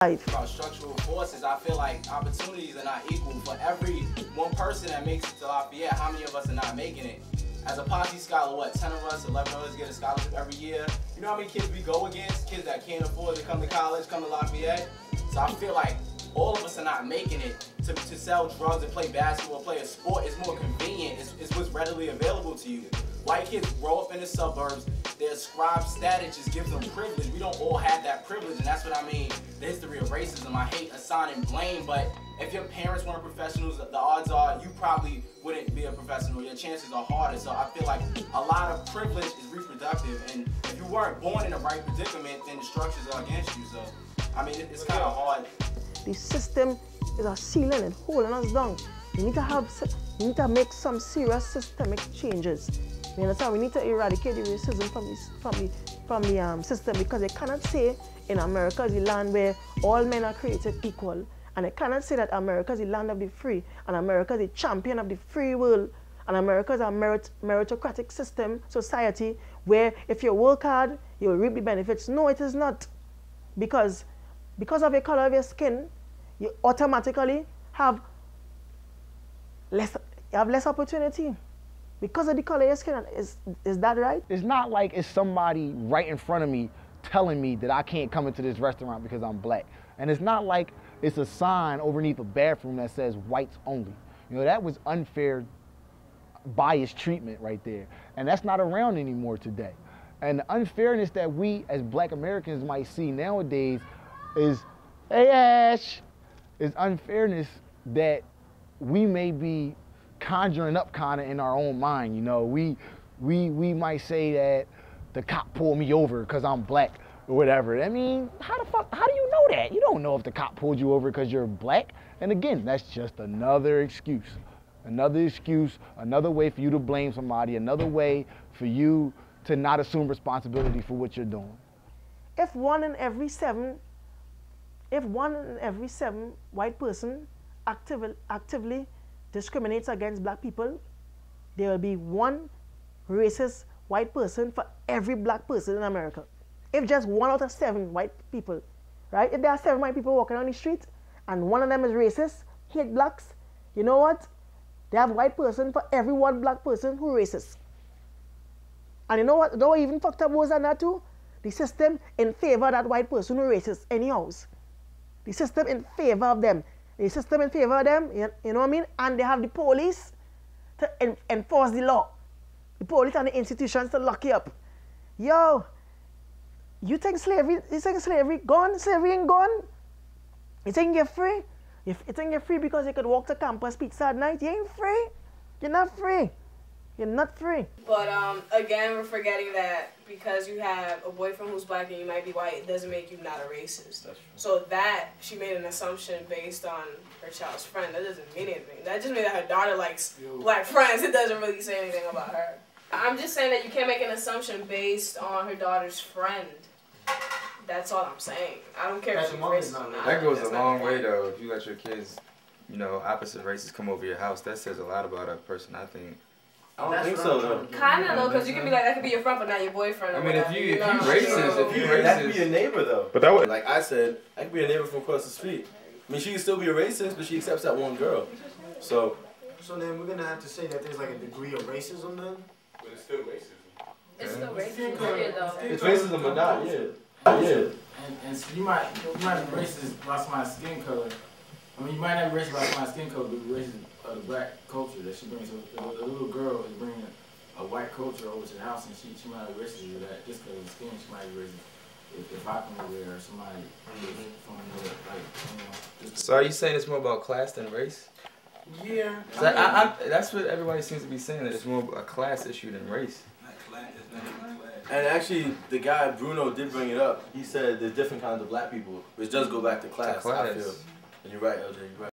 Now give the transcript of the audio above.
About structural forces, I feel like opportunities are not equal. For every one person that makes it to Lafayette, how many of us are not making it? As a Posse scholar, what, 10 of us, 11 of us get a scholarship every year? You know how many kids we go against? Kids that can't afford to come to college, come to Lafayette? So I feel like all of us are not making it. To sell drugs and play basketball, play a sport is more convenient. It's what's readily available to you. White kids grow up in the suburbs. Their ascribed status just gives them privilege. We don't all have that privilege, and that's what I mean. The history of racism. I hate assigning blame, but if your parents weren't professionals, the odds are you probably wouldn't be a professional. Your chances are harder. So I feel like a lot of privilege is reproductive, and if you weren't born in the right predicament, then the structures are against you. So, I mean, it's kind of hard. The system is a ceiling and holding us down. We need to make some serious systemic changes. You understand? We need to eradicate the racism from the system, because they cannot say in America is the land where all men are created equal, and they cannot say that America is the land of the free, and America is the champion of the free world, and America is a meritocratic system, society, where if you work hard, you'll reap the benefits. No, it is not. Because of the color of your skin, you automatically have less opportunity. Because of the color of your skin, is that right? It's not like it's somebody right in front of me telling me that I can't come into this restaurant because I'm black. And it's not like it's a sign underneath a bathroom that says whites only. You know, that was unfair, biased treatment right there. And that's not around anymore today. And the unfairness that we as black Americans might see nowadays is, hey Ash, is unfairness that we may be conjuring up kind of in our own mind. You know, we might say that the cop pulled me over because I'm black or whatever. I mean, how do you know that? You don't know if the cop pulled you over because you're black. And again, that's just another excuse. Another way for you to blame somebody, another way for you to not assume responsibility for what you're doing. If one in every seven white person actively discriminates against black people, there will be one racist white person for every black person in America. If just 1 out of 7 white people, right? If there are 7 white people walking on the street and one of them is racist, hate blacks, you know what? They have white person for every one black person who is racist. And you know what? Though even fucked up was than that too, the system in favor of that white person who is racist anyhow. The system in favor of them. The system in favor of them, you know what I mean? And they have the police to enforce the law. The police and the institutions to lock you up. Yo, you think slavery gone? Slavery ain't gone? You think you're free? You think you're free because you could walk to campus pizza at night? You ain't free. You're not free. You're not free. But again, we're forgetting that because you have a boyfriend who's black and you might be white, it doesn't make you not a racist. That's true. So that, she made an assumption based on her child's friend. That doesn't mean anything. That just means that her daughter likes black friends. It doesn't really say anything about her. I'm just saying that you can't make an assumption based on her daughter's friend. That's all I'm saying. I don't care if she's racist or not. That goes a long way though. If you let your kids, you know, opposite races come over your house, that says a lot about a person, I think. I don't think so though. Kinda though, because you can be like, that could be your friend, but not your boyfriend. I mean, if you racist, that could be your neighbor though. But that would, like I said, that could be a neighbor from across the street. I mean, she can still be a racist, but she accepts that one girl. So then we're gonna have to say that there's like a degree of racism then. but it's still racism. It's still racism, period, though. it's racism, but not, yeah. And so you might be racist about somebody's skin color. I mean, you might not be racist about somebody's skin color, but you're racist of the black culture that she brings. So the little girl is bringing a white culture over to the house, and she might be racist with that just because of the skin. She might be racist if I come over there or somebody from another, like, you know. So are you saying it's more about class than race? Yeah. That's what everybody seems to be saying, that it's more a class issue than race. And actually, the guy, Bruno, did bring it up. He said there's different kinds of black people, which does go back to class, I feel. And you're right, LJ, you're right.